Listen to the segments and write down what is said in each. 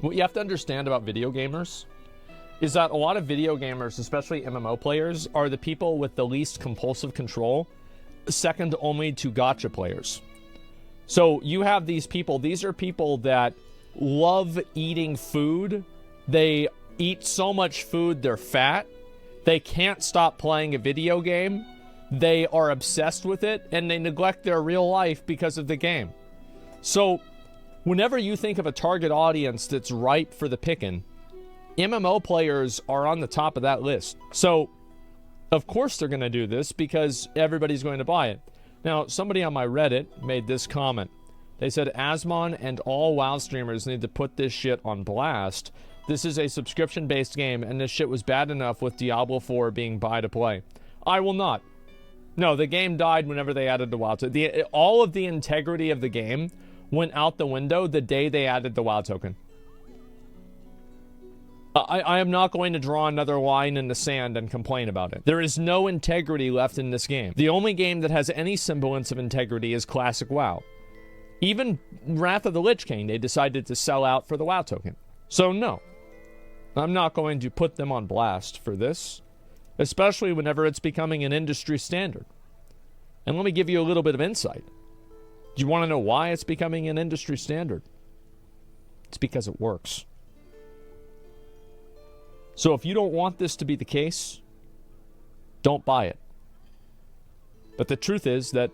What you have to understand about video gamers is that a lot of video gamers, especially MMO players, are the people with the least compulsive control, second only to gacha players. So you have these people, these are people that love eating food. They eat so much food, they're fat. They can't stop playing a video game. They are obsessed with it, and they neglect their real life because of the game. So whenever you think of a target audience that's ripe for the picking, MMO players are on the top of that list. So, of course they're going to do this because everybody's going to buy it. Now, somebody on my Reddit made this comment. They said, Asmon and all WoW streamers need to put this shit on blast. This is a subscription-based game, and this shit was bad enough with Diablo 4 being buy-to-play. I will not. No, the game died whenever they added the WoW. All of the integrity of the game went out the window the day they added the WoW token. I am not going to draw another line in the sand and complain about it. There is no integrity left in this game. The only game that has any semblance of integrity is Classic WoW. Even Wrath of the Lich King, they decided to sell out for the WoW token. So no, I'm not going to put them on blast for this, especially whenever it's becoming an industry standard. And let me give you a little bit of insight. Do you want to know why it's becoming an industry standard? It's because it works. So if you don't want this to be the case, don't buy it. But the truth is that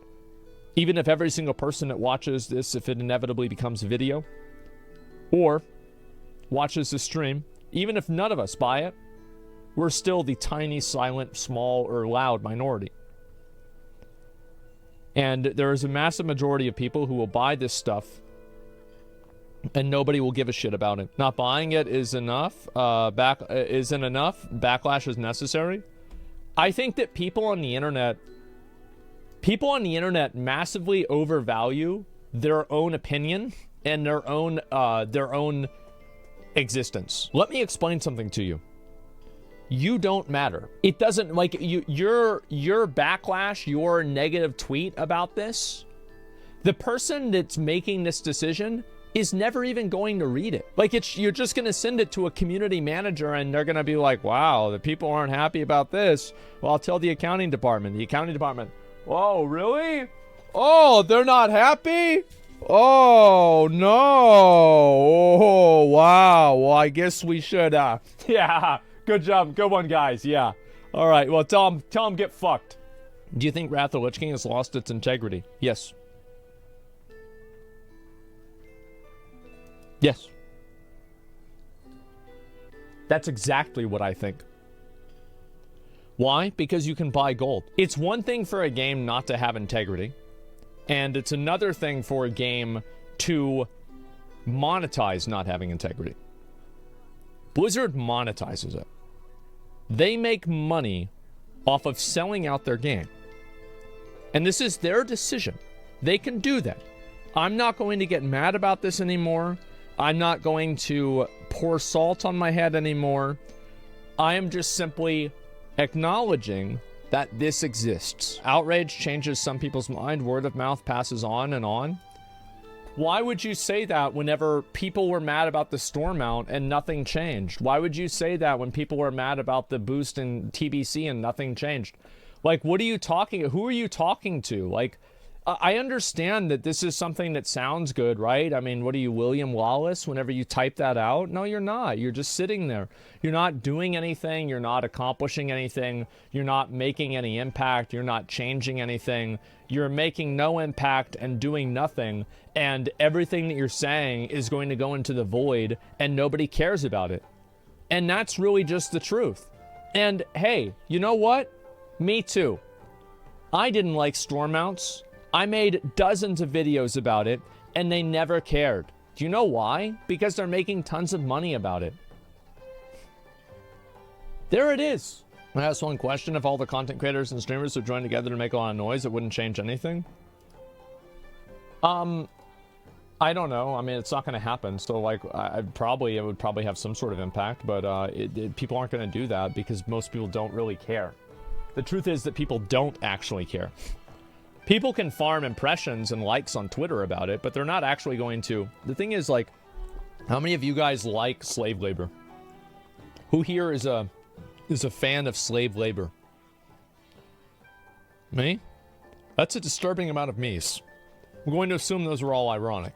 even if every single person that watches this, if it inevitably becomes a video, or watches the stream, even if none of us buy it, we're still the tiny, silent, small, or loud minority. And there is a massive majority of people who will buy this stuff and nobody will give a shit about it. Not buying it is enough. Isn't enough. Backlash is necessary. I think that people on the internet massively overvalue their own opinion and their own existence. Let me explain something to you. You don't matter. It doesn't, like, your backlash, your negative tweet about this, the person that's making this decision is never even going to read it. Like, you're just going to send it to a community manager and they're going to be like, wow, the people aren't happy about this. Well, I'll tell the accounting department. The accounting department, oh, really? Oh, they're not happy? Oh, no. Oh, wow. Well, I guess we should, yeah, good job. Good one, guys. Yeah. All right. Well, tell them get fucked. Do you think Wrath of the Lich King has lost its integrity? Yes. Yes. That's exactly what I think. Why? Because you can buy gold. It's one thing for a game not to have integrity, and it's another thing for a game to monetize not having integrity. Blizzard monetizes it. They make money off of selling out their game. And this is their decision. They can do that. I'm not going to get mad about this anymore. I'm not going to pour salt on my head anymore. I am just simply acknowledging that this exists. Outrage changes some people's mind. Word of mouth passes on and on. Why would you say that whenever people were mad about the storm out and nothing changed? Why would you say that when people were mad about the boost in TBC and nothing changed? Like, what are you talking? Who are you talking to? Like, I understand that this is something that sounds good, right? I mean, what are you, William Wallace, whenever you type that out? No, you're not. You're just sitting there. You're not doing anything. You're not accomplishing anything. You're not making any impact. You're not changing anything. You're making no impact and doing nothing. And everything that you're saying is going to go into the void and nobody cares about it. And that's really just the truth. And hey, you know what? Me too. I didn't like storm mounts. I made dozens of videos about it, and they never cared. Do you know why? Because they're making tons of money about it. There it is. I asked one question. If all the content creators and streamers would join together to make a lot of noise, it wouldn't change anything. I don't know. I mean, it's not going to happen. So, like, it would probably have some sort of impact, but people aren't going to do that because most people don't really care. The truth is that people don't actually care. People can farm impressions and likes on Twitter about it, but they're not actually going to. The thing is, like, How many of you guys like slave labor? Who here is a fan of slave labor? Me? That's a disturbing amount of me's. I'm going to assume those were all ironic.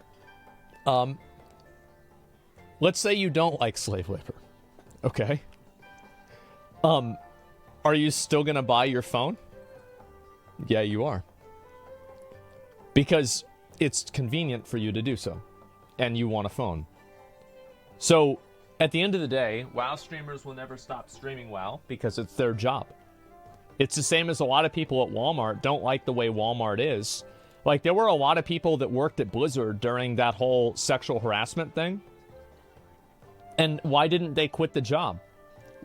Let's say you don't like slave labor. Okay. Are you still gonna buy your phone? Yeah, you are. Because it's convenient for you to do so. And you want a phone. So, at the end of the day, WoW streamers will never stop streaming WoW because it's their job. It's the same as a lot of people at Walmart don't like the way Walmart is. Like, there were a lot of people that worked at Blizzard during that whole sexual harassment thing. And why didn't they quit the job?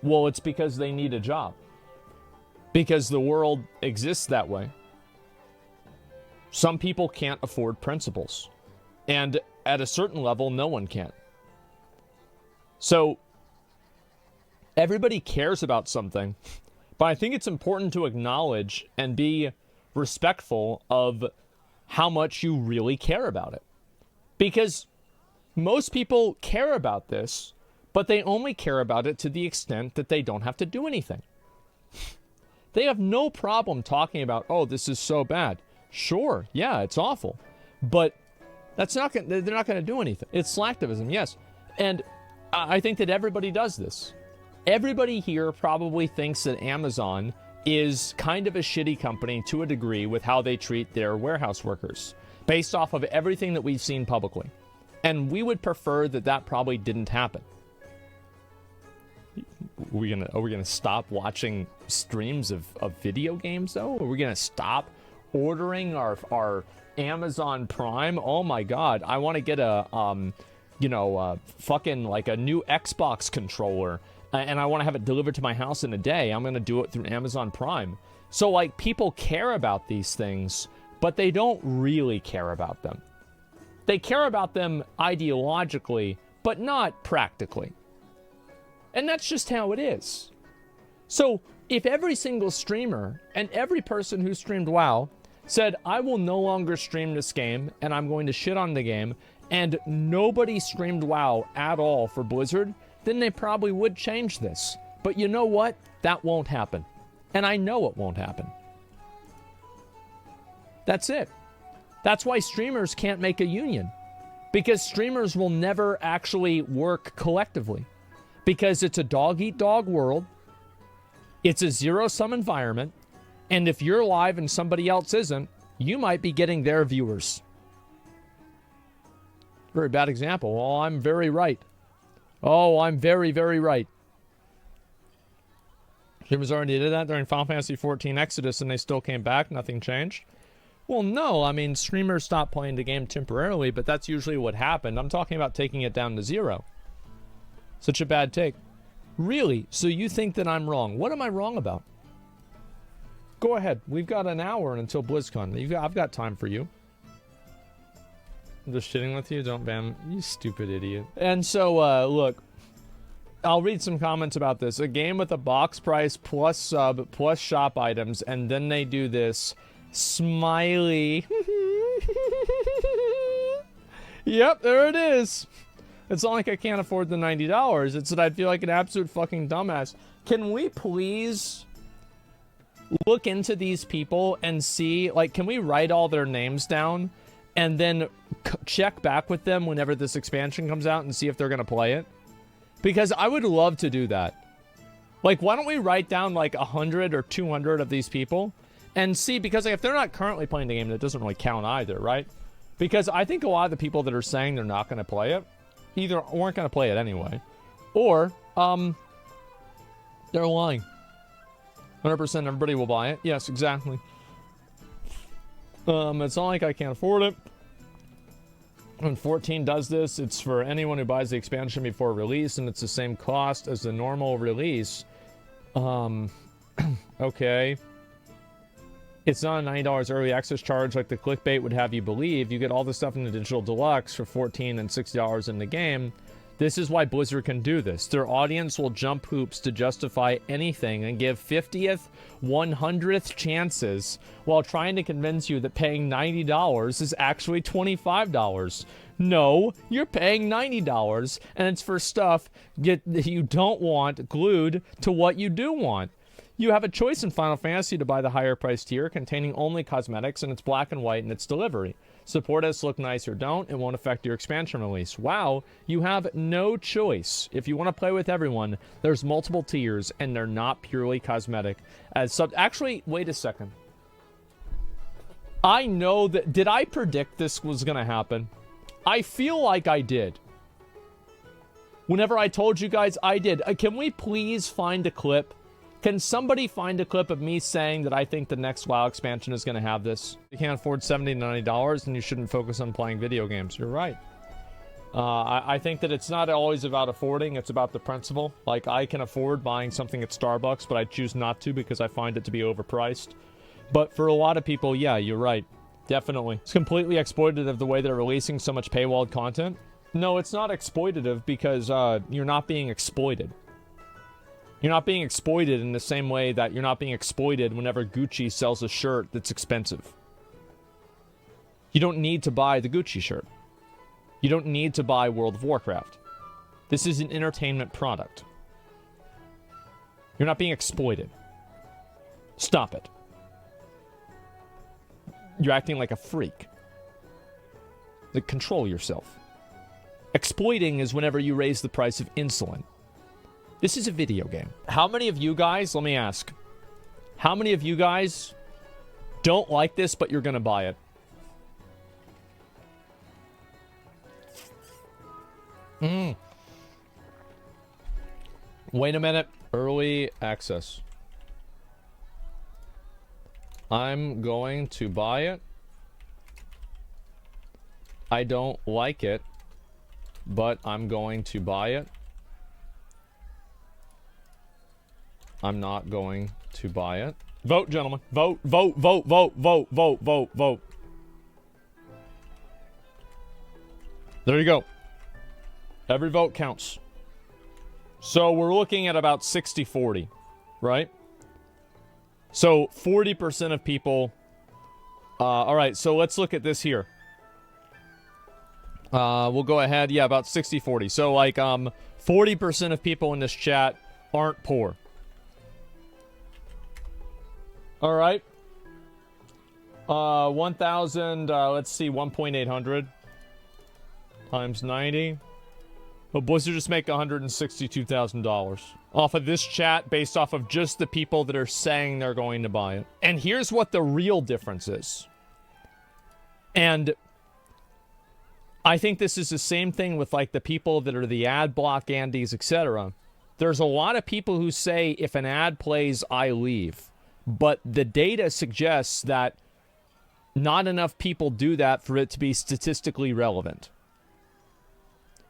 Well, it's because they need a job. Because the world exists that way. Some people can't afford principles. And at a certain level, no one can. So, everybody cares about something. But I think it's important to acknowledge and be respectful of how much you really care about it. Because most people care about this, but they only care about it to the extent that they don't have to do anything. They have no problem talking about, oh, this is so bad. Sure, yeah, it's awful. But they're not going to do anything. It's slacktivism, yes. And I think that everybody does this. Everybody here probably thinks that Amazon is kind of a shitty company to a degree with how they treat their warehouse workers, based off of everything that we've seen publicly. And we would prefer that that probably didn't happen. Are we gonna stop watching streams of video games though? Are we gonna stop ordering our Amazon Prime? Oh my god, I want to get a fucking like a new Xbox controller, and I want to have it delivered to my house in a day. I'm gonna do it through Amazon Prime. So like, people care about these things, but they don't really care about them. They care about them ideologically, but not practically. And that's just how it is. So if every single streamer and every person who streamed WoW said, I will no longer stream this game and I'm going to shit on the game, and nobody streamed WoW at all for Blizzard, then they probably would change this. But you know what? That won't happen. And I know it won't happen. That's it. That's why streamers can't make a union. Because streamers will never actually work collectively. Because it's a dog-eat-dog world. It's a zero-sum environment. And if you're live and somebody else isn't, you might be getting their viewers. Very bad example. Oh, I'm very right. Oh, I'm very, very right. Streamers already did that during Final Fantasy XIV Exodus and they still came back. Nothing changed. Well, no. I mean, streamers stopped playing the game temporarily, but that's usually what happened. I'm talking about taking it down to zero. Such a bad take. Really? So you think that I'm wrong? What am I wrong about? Go ahead. We've got an hour until BlizzCon. I've got time for you. I'm just shitting with you. Don't ban. You stupid idiot. And so, look. I'll read some comments about this. A game with a box price plus sub plus shop items, and then they do this. Smiley. Yep, there it is. It's not like I can't afford the $90. It's that I feel like an absolute fucking dumbass. Can we please look into these people and see, like, can we write all their names down and then check back with them whenever this expansion comes out and see if they're going to play it? Because I would love to do that. Like, why don't we write down like 100 or 200 of these people and see, because like, if they're not currently playing the game, that doesn't really count either, right? Because I think a lot of the people that are saying they're not going to play it either weren't going to play it anyway, or they're lying. 100% everybody will buy it. Yes, exactly. It's not like I can't afford it. When 14 does this, it's for anyone who buys the expansion before release, and it's the same cost as the normal release. Okay. It's not a $90 early access charge like the clickbait would have you believe. You get all the stuff in the digital deluxe for $14 and $60 in the game. This is why Blizzard can do this. Their audience will jump hoops to justify anything and give 50th, 100th chances while trying to convince you that paying $90 is actually $25. No, you're paying $90, and it's for stuff that you don't want glued to what you do want. You have a choice in Final Fantasy to buy the higher price tier containing only cosmetics, and it's black and white in its delivery. Support us, look nice or don't, it won't affect your expansion release. WoW, you have no choice. If you want to play with everyone, there's multiple tiers, and they're not purely cosmetic. Actually, wait a second. I know that... Did I predict this was going to happen? I feel like I did. Whenever I told you guys, I did. Can we please find a clip? Can somebody find a clip of me saying that I think the next WoW expansion is going to have this? You can't afford $70 to $90, and you shouldn't focus on playing video games. You're right. I think that it's not always about affording. It's about the principle. Like, I can afford buying something at Starbucks, but I choose not to because I find it to be overpriced. But for a lot of people, yeah, you're right. Definitely. It's completely exploitative the way they're releasing so much paywalled content. No, it's not exploitative because you're not being exploited. You're not being exploited in the same way that you're not being exploited whenever Gucci sells a shirt that's expensive. You don't need to buy the Gucci shirt. You don't need to buy World of Warcraft. This is an entertainment product. You're not being exploited. Stop it. You're acting like a freak. Like, control yourself. Exploiting is whenever you raise the price of insulin. This is a video game. How many of you guys, let me ask, how many of you guys don't like this, but you're going to buy it? Wait a minute. Early access. I'm going to buy it. I don't like it, but I'm going to buy it. I'm not going to buy it. Vote, gentlemen. Vote, vote, vote, vote, vote, vote, vote, vote. There you go. Every vote counts. So we're looking at about 60-40, right? So 40% of people... all right, so let's look at this here. We'll go ahead. Yeah, about 60-40. So, like, 40% of people in this chat aren't poor. All right. 1,000, let's see, 1,800 times 90. Well, Blizzard just make $162,000 off of this chat based off of just the people that are saying they're going to buy it. And here's what the real difference is. And I think this is the same thing with, like, the people that are the ad block Andys, etc. There's a lot of people who say, if an ad plays, I leave. But the data suggests that not enough people do that for it to be statistically relevant.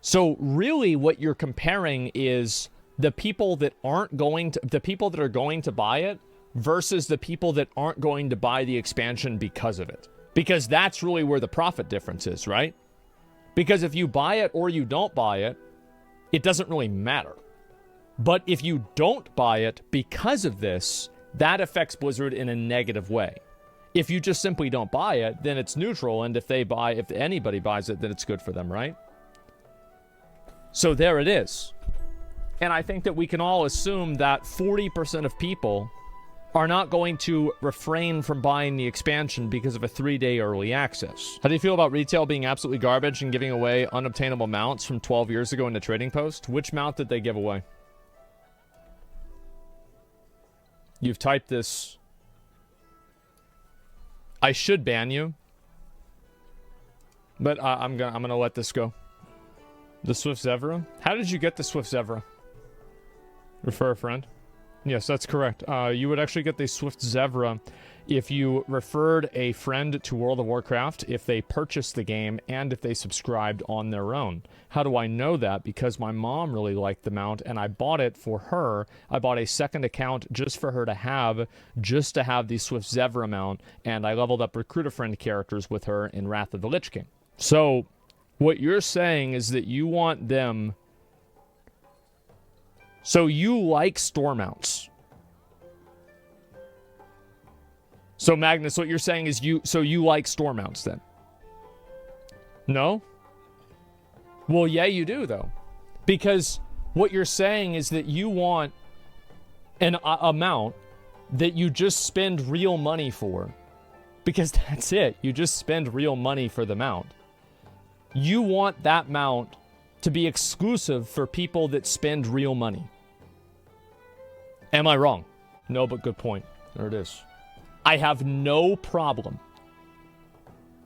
So really what you're comparing is the people that aren't going to, the people that are going to buy it versus the people that aren't going to buy the expansion because of it. Because that's really where the profit difference is, right? Because if you buy it or you don't buy it, it doesn't really matter. But if you don't buy it because of this, that affects Blizzard in a negative way. If you just simply don't buy it, then it's neutral, and if anybody buys it, then it's good for them, right? So there it is. And I think that we can all assume that 40% of people are not going to refrain from buying the expansion because of a 3-day early access. How do you feel about retail being absolutely garbage and giving away unobtainable mounts from 12 years ago in the trading post? Which mount did they give away? You've typed this. I should ban you, but I'm gonna let this go. The Swift Zevra? How did you get the Swift Zevra? Refer a friend? Yes, that's correct. You would actually get the Swift Zevra if you referred a friend to World of Warcraft, if they purchased the game, and if they subscribed on their own. How do I know that? Because my mom really liked the mount, and I bought it for her. I bought a second account just for her to have, just to have the Swift Zevra mount, and I leveled up Recruit a Friend characters with her in Wrath of the Lich King. So, what you're saying is that you want them So you like store mounts. So Magnus, what you're saying is you like store mounts then? No? Well, yeah, you do though. Because what you're saying is that you want an amount that you just spend real money for. Because that's it. You just spend real money for the mount. You want that mount to be exclusive for people that spend real money. Am I wrong? No, but good point. There it is. I have no problem.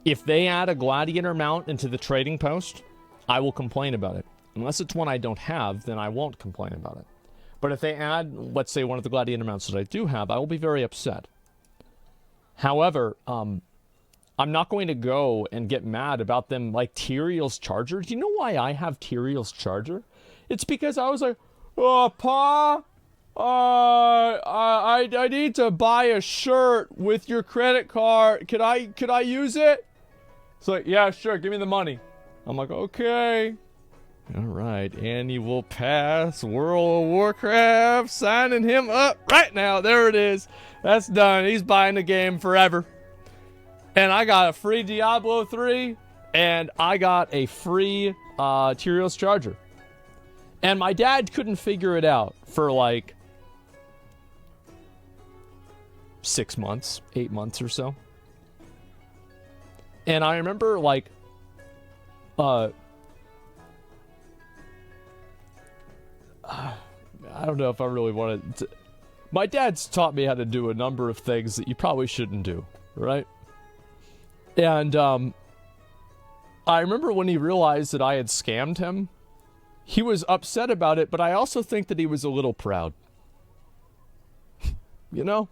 If they add a gladiator mount into the trading post, I will complain about it. Unless it's one I don't have, then I won't complain about it. But if they add, let's say, one of the gladiator mounts that I do have, I will be very upset. However, I'm not going to go and get mad about them like Tyrael's Charger. Do you know why I have Tyrael's Charger? It's because I was like, oh, Pa, I need to buy a shirt with your credit card. Could I use it? It's like, yeah, sure, give me the money. I'm like, okay. All right, annual pass, World of Warcraft, signing him up right now. There it is. That's done. He's buying the game forever. And I got a free Diablo 3, and I got a free Tyrael's Charger. And my dad couldn't figure it out for like 6 months, 8 months or so. And I remember like, I don't know if I really wanted to. My dad's taught me how to do a number of things that you probably shouldn't do, right? And I remember when he realized that I had scammed him, he was upset about it, but I also think that he was a little proud. You know?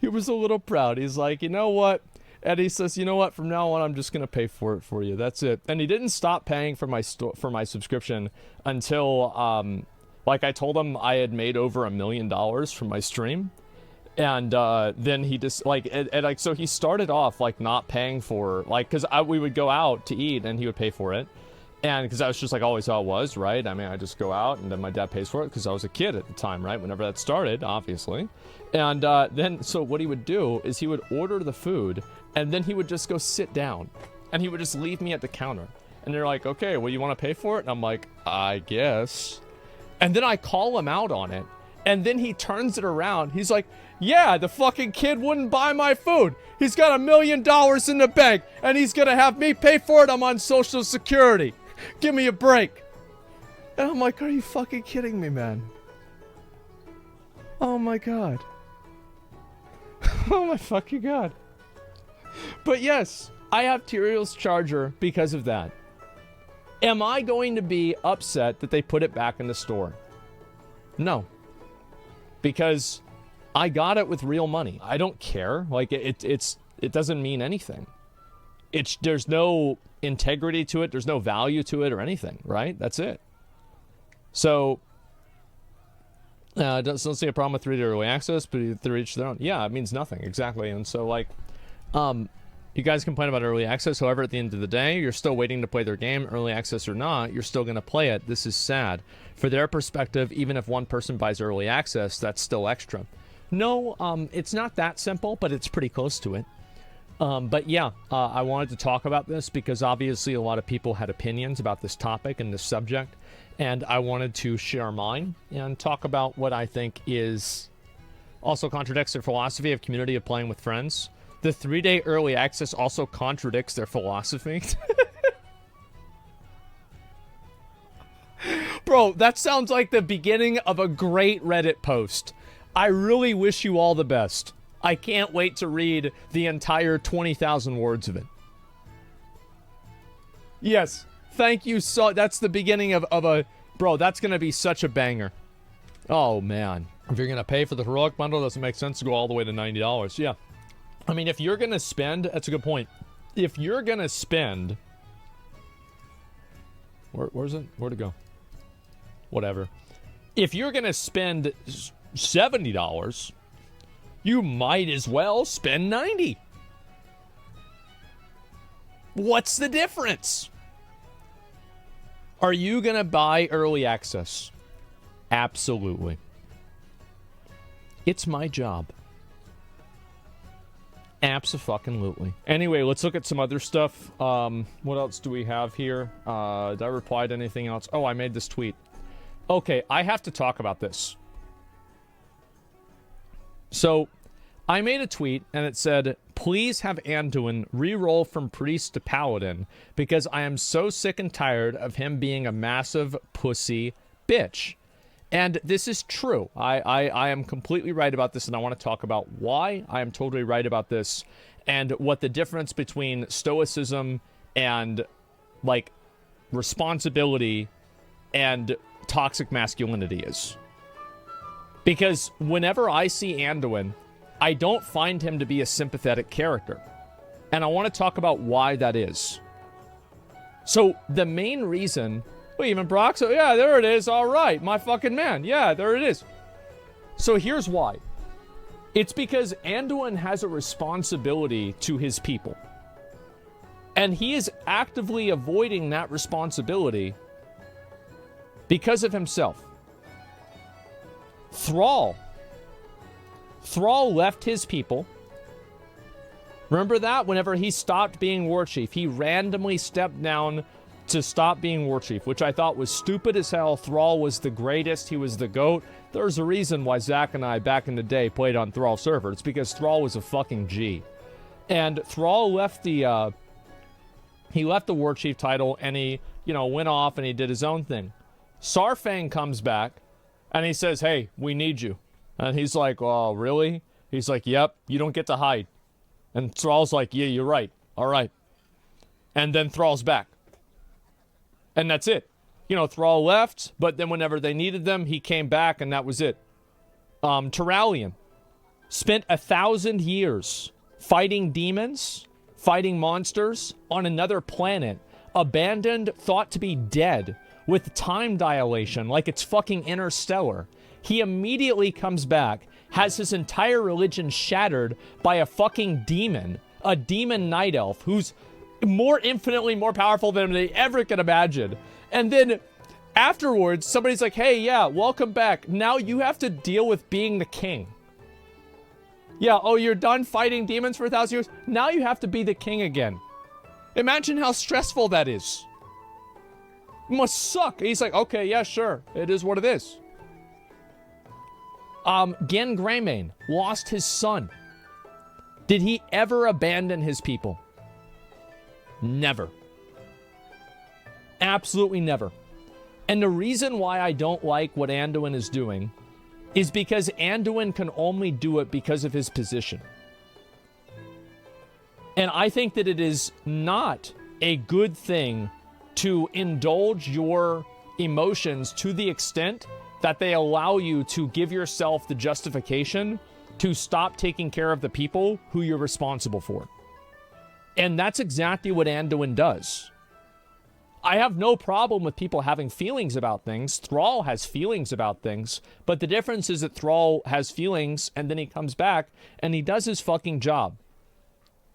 He was a little proud. He's like, you know what? And he says, you know what? From now on, I'm just going to pay for it for you. That's it. And he didn't stop paying for my subscription until, like I told him I had made over $1 million from my stream. And then he just, like, like, so he started off, like, not paying for, like, because we would go out to eat and he would pay for it. And because that was just, like, always how it was, right? I mean, I just go out and then my dad pays for it because I was a kid at the time, right? Whenever that started, obviously. And then, so what he would do is he would order the food and then he would just go sit down and he would just leave me at the counter. And they're like, okay, well, you want to pay for it? And I'm like, I guess. And then I call him out on it. And then he turns it around. He's like, yeah, the fucking kid wouldn't buy my food. He's got $1 million in the bank and he's going to have me pay for it. I'm on Social Security. Give me a break. And I'm like, are you fucking kidding me, man? Oh my God. Oh my fucking God. But yes, I have Tyrael's Charger because of that. Am I going to be upset that they put it back in the store? No. Because I got it with real money. I don't care. Like, it doesn't mean anything. There's no integrity to it. There's no value to it or anything, right? That's it. So, don't see a problem with 3-day early access, but they're each their own. Yeah, it means nothing. Exactly. And so, like, you guys complain about early access. However, at the end of the day, you're still waiting to play their game, early access or not. You're still going to play it. This is sad. For their perspective, even if one person buys early access, that's still extra. No, it's not that simple, but it's pretty close to it. But yeah, I wanted to talk about this because obviously a lot of people had opinions about this topic and this subject. And I wanted to share mine and talk about what I think is also contradicts their philosophy of community of playing with friends. The 3-day early access also contradicts their philosophy. Bro, that sounds like the beginning of a great Reddit post. I really wish you all the best. I can't wait to read the entire 20,000 words of it. Yes, thank you so... That's the beginning of a... Bro, that's going to be such a banger. Oh, man. If you're going to pay for the heroic bundle, it doesn't make sense to go all the way to $90. Yeah. I mean, if you're going to spend... That's a good point. If you're going to spend... Where's it? Where'd it go? Whatever. If you're going to spend $70, you might as well spend $90. What's the difference? Are you going to buy early access? Absolutely. It's my job. Abso-fucking-lutely. Anyway, let's look at some other stuff. What else do we have here? Did I reply to anything else? Oh, I made this tweet. Okay, I have to talk about this. So, I made a tweet, and it said, please have Anduin re-roll from Priest to Paladin, because I am so sick and tired of him being a massive pussy bitch. And this is true. I am completely right about this, and I want to talk about why I am totally right about this, and what the difference between stoicism and, like, responsibility and toxic masculinity is. Because whenever I see Anduin, I don't find him to be a sympathetic character. And I want to talk about why that is. So, the main reason... Well, even Brock, so yeah, there it is. All right, my fucking man. Yeah, there it is. So here's why. It's because Anduin has a responsibility to his people. And he is actively avoiding that responsibility because of himself. Thrall left his people. Remember that? Whenever he stopped being war chief, he randomly stepped down to stop being war chief, which I thought was stupid as hell. Thrall was the greatest. He was the GOAT. There's a reason why Zach and I, back in the day, played on Thrall server. It's because Thrall was a fucking G. And Thrall left the, he left the war chief title, and he, you know, went off and he did his own thing. Sarfang comes back, and he says, hey, we need you. And he's like, oh, really? He's like, yep, you don't get to hide. And Thrall's like, yeah, you're right. All right. And then Thrall's back. And that's it. You know, Thrall left, but then whenever they needed them, he came back, and that was it. Turalian spent 1,000 years fighting demons, fighting monsters on another planet, abandoned, thought to be dead, with time dilation like it's fucking Interstellar. He immediately comes back, has his entire religion shattered by a fucking demon, a demon night elf who's infinitely more powerful than they ever could imagine. And then afterwards, somebody's like, hey, yeah, welcome back. Now you have to deal with being the king. Yeah, oh, you're done fighting demons for 1,000 years? Now you have to be the king again. Imagine how stressful that is. It must suck. He's like, okay, yeah, sure. It is what it is. Gen Greymane lost his son. Did he ever abandon his people? Never. Absolutely never. And the reason why I don't like what Anduin is doing is because Anduin can only do it because of his position. And I think that it is not a good thing to indulge your emotions to the extent that they allow you to give yourself the justification to stop taking care of the people who you're responsible for. And that's exactly what Anduin does. I have no problem with people having feelings about things. Thrall has feelings about things. But the difference is that Thrall has feelings, and then he comes back, and he does his fucking job.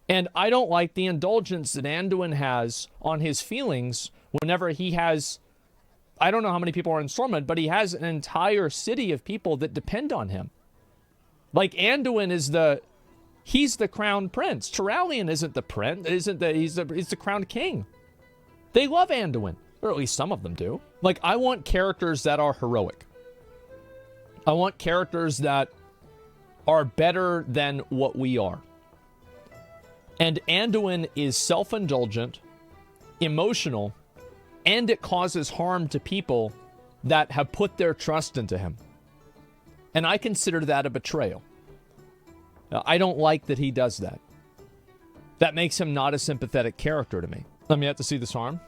And I don't like the indulgence that Anduin has on his feelings whenever he has... I don't know how many people are in Stormwind, but he has an entire city of people that depend on him. Like, Anduin is the... He's the crown prince. Turalian isn't the prince. He's the crowned king. They love Anduin, or at least some of them do. Like, I want characters that are heroic. I want characters that are better than what we are. And Anduin is self-indulgent, emotional, and it causes harm to people that have put their trust into him. And I consider that a betrayal. I don't like that he does that. That makes him not a sympathetic character to me. Let me have to see this harm.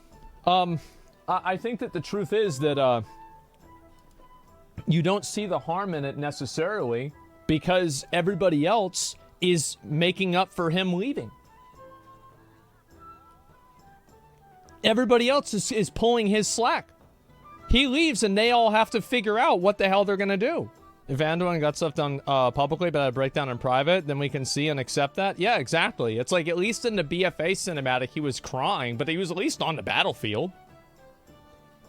I think that the truth is that you don't see the harm in it necessarily because everybody else is making up for him leaving. Everybody else is pulling his slack. He leaves and they all have to figure out what the hell they're going to do. If Anduin got stuff done publicly, but a breakdown in private, then we can see and accept that? Yeah, exactly. It's like, at least in the BFA cinematic, he was crying, but he was at least on the battlefield.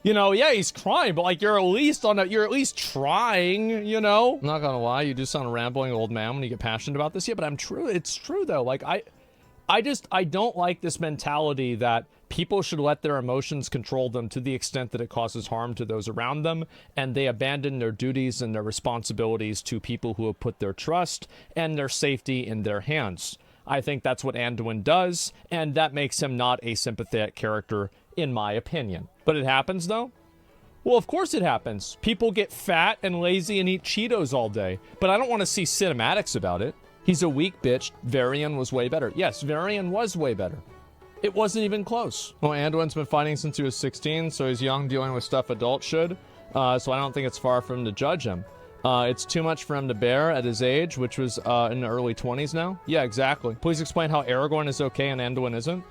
You know, yeah, he's crying, but like you're at least trying, you know? I'm not gonna lie, you do sound a rambling old man when you get passionate about this. Yeah, but it's true though. Like I don't like this mentality that people should let their emotions control them to the extent that it causes harm to those around them, and they abandon their duties and their responsibilities to people who have put their trust and their safety in their hands. I think that's what Anduin does, and that makes him not a sympathetic character, in my opinion. But it happens, though? Well, of course it happens. People get fat and lazy and eat Cheetos all day, but I don't want to see cinematics about it. He's a weak bitch. Varian was way better. Yes, Varian was way better. It wasn't even close. Well, Anduin's been fighting since he was 16, so he's young, dealing with stuff adults should. So I don't think it's far for him to judge him. It's too much for him to bear at his age, which was in the early 20s now. Yeah, exactly. Please explain how Aragorn is okay and Anduin isn't.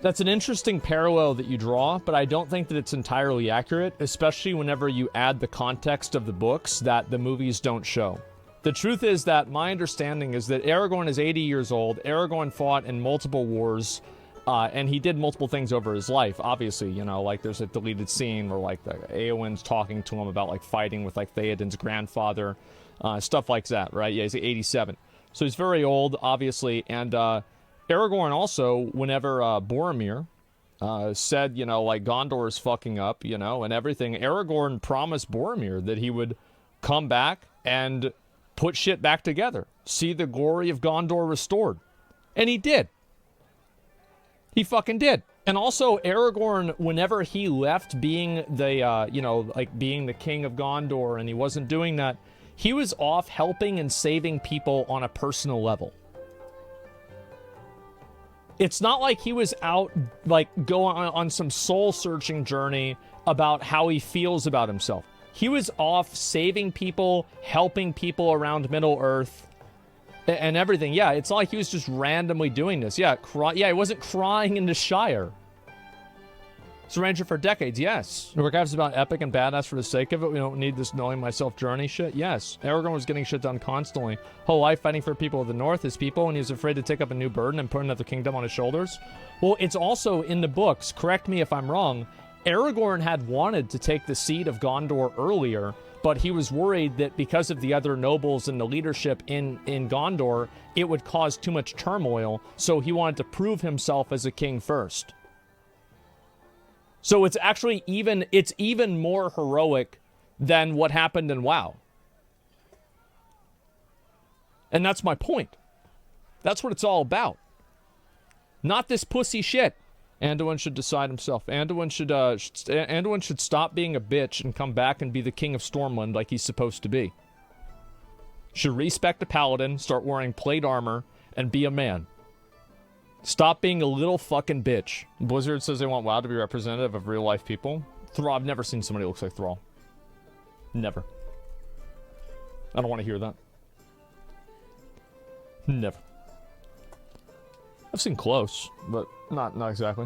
That's an interesting parallel that you draw, but I don't think that it's entirely accurate, especially whenever you add the context of the books that the movies don't show. The truth is that my understanding is that Aragorn is 80 years old. Aragorn fought in multiple wars, and he did multiple things over his life. Obviously, you know, like there's a deleted scene where like the Eowyn's talking to him about like fighting with like Theoden's grandfather, stuff like that, right? Yeah, he's 87. So he's very old, obviously, and Aragorn also, whenever Boromir said, you know, like Gondor is fucking up, you know, and everything, Aragorn promised Boromir that he would come back and put shit back together, see the glory of Gondor restored. And he did. He fucking did. And also, Aragorn, whenever he left being the, you know, like being the king of Gondor, and he wasn't doing that, he was off helping and saving people on a personal level. It's not like he was out, like, going on some soul-searching journey about how he feels about himself. He was off saving people, helping people around Middle-earth, and everything. Yeah, it's not like he was just randomly doing this. Yeah, he wasn't crying in the Shire. He's a ranger for decades, yes. The archives about epic and badass for the sake of it. We don't need this knowing myself journey shit. Yes. Aragorn was getting shit done constantly. Whole life fighting for people of the north, his people, and he was afraid to take up a new burden and put another kingdom on his shoulders. Well, it's also in the books, correct me if I'm wrong, Aragorn had wanted to take the seat of Gondor earlier, but he was worried that because of the other nobles and the leadership in Gondor, it would cause too much turmoil, so he wanted to prove himself as a king first. So it's actually even more heroic than what happened in WoW. And that's my point. That's what it's all about. Not this pussy shit. Anduin should decide himself. Anduin should stop being a bitch and come back and be the king of Stormwind like he's supposed to be. Should respect a paladin, start wearing plate armor, and be a man. Stop being a little fucking bitch. Blizzard says they want WoW to be representative of real-life people. Thrall, I've never seen somebody who looks like Thrall. Never. I don't want to hear that. Never. I've seen close, but not exactly.